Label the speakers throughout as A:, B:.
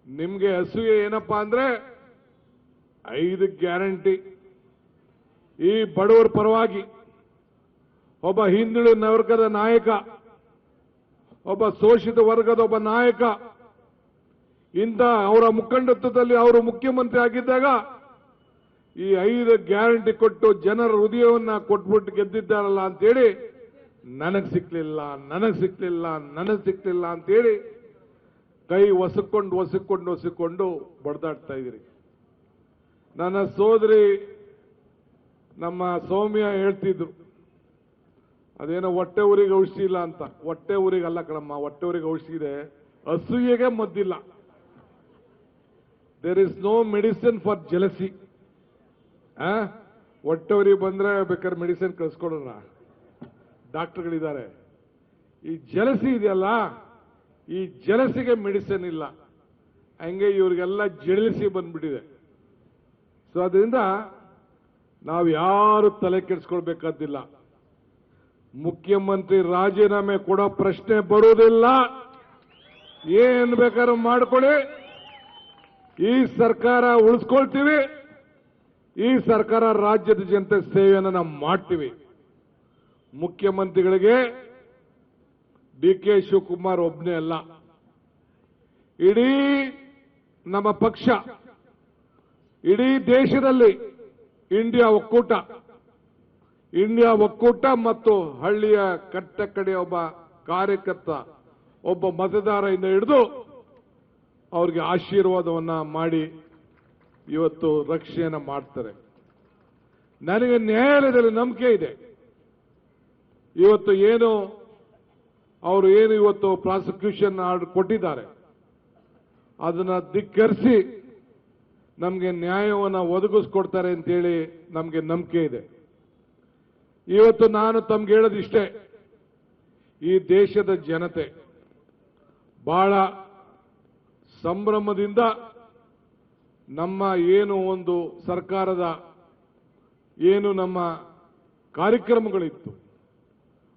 A: ನಿಮ್ಗೆ ಅಸೂಯೆ ಏನಪ್ಪಾ ಅಂದ್ರೆ 5 ಗ್ಯಾರಂಟಿ ಈ ಬಡವರ ಪರವಾಗಿ ಒಬ್ಬ ಹಿಂದುಳಿದ ವರ್ಗದ ನಾಯಕ, ಒಬ್ಬ ಶೋಷಿತ ವರ್ಗದ ಒಬ್ಬ ನಾಯಕ, ಇಂಥ ಅವರ ಮುಖಂಡತ್ವದಲ್ಲಿ ಅವರು ಮುಖ್ಯಮಂತ್ರಿ ಆಗಿದ್ದಾಗ ಈ 5 ಗ್ಯಾರಂಟಿ ಕೊಟ್ಟು ಜನರ ಹೃದಯವನ್ನ ಕೊಟ್ಬಿಟ್ಟು ಗೆದ್ದಿದ್ದಾರಲ್ಲ ಅಂತೇಳಿ ನನಗ್ ಸಿಕ್ಲಿಲ್ಲ ಅಂತೇಳಿ ಕೈ ಒಸಕೊಂಡು ಬಡ್ದಾಡ್ತಾ ಇದ್ದೀರಿ. ನನ್ನ ಸೋದರಿ ನಮ್ಮ ಸೌಮ್ಯ ಹೇಳ್ತಿದ್ರು, ಅದೇನೋ ಹೊಟ್ಟೆ ಊರಿಗೆ ಔಷಧಿ ಇಲ್ಲ ಅಂತ. ಹೊಟ್ಟೆ ಊರಿಗೆ ಅಲ್ಲ ಕಣಮ್ಮ, ಹೊಟ್ಟೆ ಊರಿಗೆ ಔಷಧಿ ಇದೆ, ಅಸೂಯೆಗೆ ಮದ್ದಿಲ್ಲ. There is no medicine for jealousy. ಹೊಟ್ಟೆ ಊರಿಗೆ ಬಂದ್ರೆ ಬೇಕಾದ್ರೆ ಮೆಡಿಸಿನ್ ಕಳ್ಸ್ಕೊಡೋಣ, ಡಾಕ್ಟರ್ಗಳಿದ್ದಾರೆ. ಈ ಜಲಸಿ ಇದೆಯಲ್ಲ, ಈ ಜಲಸಿಗೆ ಮೆಡಿಸಿನ್ ಇಲ್ಲ, ಹಂಗೆ ಇವ್ರಿಗೆಲ್ಲ ಜಳಿಸಿ ಬಂದ್ಬಿಟ್ಟಿದೆ. ಸೊ ಅದರಿಂದ ನಾವು ಯಾರು ತಲೆ ಕೆಡಿಸ್ಕೊಳ್ಬೇಕಾದಿಲ್ಲ. ಮುಖ್ಯಮಂತ್ರಿ ರಾಜೀನಾಮೆ ಕೊಡೋ ಪ್ರಶ್ನೆ ಬರುವುದಿಲ್ಲ. ಏನ್ ಬೇಕಾದ್ರೂ ಮಾಡ್ಕೊಳ್ಳಿ, ಈ ಸರ್ಕಾರ ಉಳಿಸ್ಕೊಳ್ತೀವಿ, ಈ ಸರ್ಕಾರ ರಾಜ್ಯದ ಜನತೆ ಸೇವೆಯನ್ನು ನಾವು ಮಾಡ್ತೀವಿ. ಮುಖ್ಯಮಂತ್ರಿಗಳಿಗೆ ಡಿ.ಕೆ. ಶಿವಕುಮಾರ್ ಒಬ್ಬನೇ ಅಲ್ಲ, ಇಡೀ ನಮ್ಮ ಪಕ್ಷ, ಇಡೀ ದೇಶದಲ್ಲಿ ಇಂಡಿಯಾ ಒಕ್ಕೂಟ ಮತ್ತು ಹಳ್ಳಿಯ ಕಟ್ಟ ಕಡೆ ಒಬ್ಬ ಕಾರ್ಯಕರ್ತ, ಒಬ್ಬ ಮತದಾರರಿಂದ ಹಿಡಿದು ಅವ್ರಿಗೆ ಆಶೀರ್ವಾದವನ್ನ ಮಾಡಿ ಇವತ್ತು ರಕ್ಷಣೆಯನ್ನ ಮಾಡ್ತಾರೆ. ನನಗೆ ನ್ಯಾಯಾಲಯದಲ್ಲಿ ನಂಬಿಕೆ ಇದೆ. ಇವತ್ತು ಅವರು ಇವತ್ತು ಪ್ರಾಸಿಕ್ಯೂಷನ್ ಆರ್ಡರ್ ಕೊಟ್ಟಿದ್ದಾರೆ, ಅದನ್ನ ಧಿಕ್ಕರಿಸಿ ನಮಗೆ ನ್ಯಾಯವನ್ನು ಒದಗಿಸ್ಕೊಡ್ತಾರೆ ಅಂತೇಳಿ ನಮಗೆ ನಂಬಿಕೆ ಇದೆ. ಇವತ್ತು ನಾನು ತಮ್ಗೆ ಹೇಳೋದಿಷ್ಟೇ, ಈ ದೇಶದ ಜನತೆ ಬಹಳ ಸಂಭ್ರಮದಿಂದ ನಮ್ಮ ಒಂದು ಸರ್ಕಾರದ ನಮ್ಮ ಕಾರ್ಯಕ್ರಮಗಳಿತ್ತು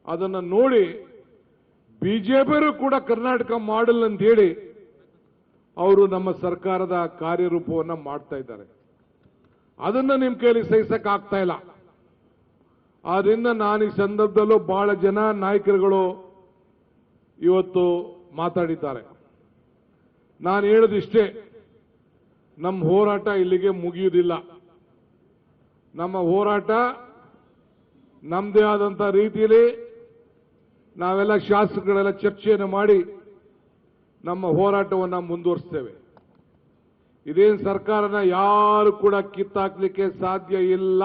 A: ಅದನ್ನು ನೋಡಿ ಬಿಜೆಪಿಯವರು ಕೂಡ ಕರ್ನಾಟಕ ಮಾಡೆಲ್ ಅಂತ ಹೇಳಿ ಅವರು ನಮ್ಮ ಸರ್ಕಾರದ ಕಾರ್ಯರೂಪವನ್ನು ಮಾಡ್ತಾ ಇದ್ದಾರೆ. ಅದನ್ನ ನಿಮ್ಮ ಕೈಲಿ ಸಹಿಸಕ್ಕೆ ಆಗ್ತಾ ಇಲ್ಲ. ಆದ್ರಿಂದ ನಾನು ಈ ಸಂದರ್ಭದಲ್ಲೂ ಬಹಳ ಜನ ನಾಯಕರುಗಳು ಇವತ್ತು ಮಾತಾಡಿದ್ದಾರೆ. ನಾನು ಹೇಳೋದಿಷ್ಟೇ, ನಮ್ಮ ಹೋರಾಟ ಇಲ್ಲಿಗೆ ಮುಗಿಯುವುದಿಲ್ಲ. ನಮ್ಮ ಹೋರಾಟ ನಮ್ಮದೇ ಆದಂಥ ರೀತಿಯಲ್ಲಿ ನಾವೆಲ್ಲ ಶಾಸಕರೆಲ್ಲ ಚರ್ಚೆಯನ್ನು ಮಾಡಿ ನಮ್ಮ ಹೋರಾಟವನ್ನು ಮುಂದುವರಿಸ್ತೇವೆ. ಇದೇನು ಸರ್ಕಾರನ ಯಾರು ಕೂಡ ಕಿತ್ತಾಕ್ಲಿಕ್ಕೆ ಸಾಧ್ಯ ಇಲ್ಲ.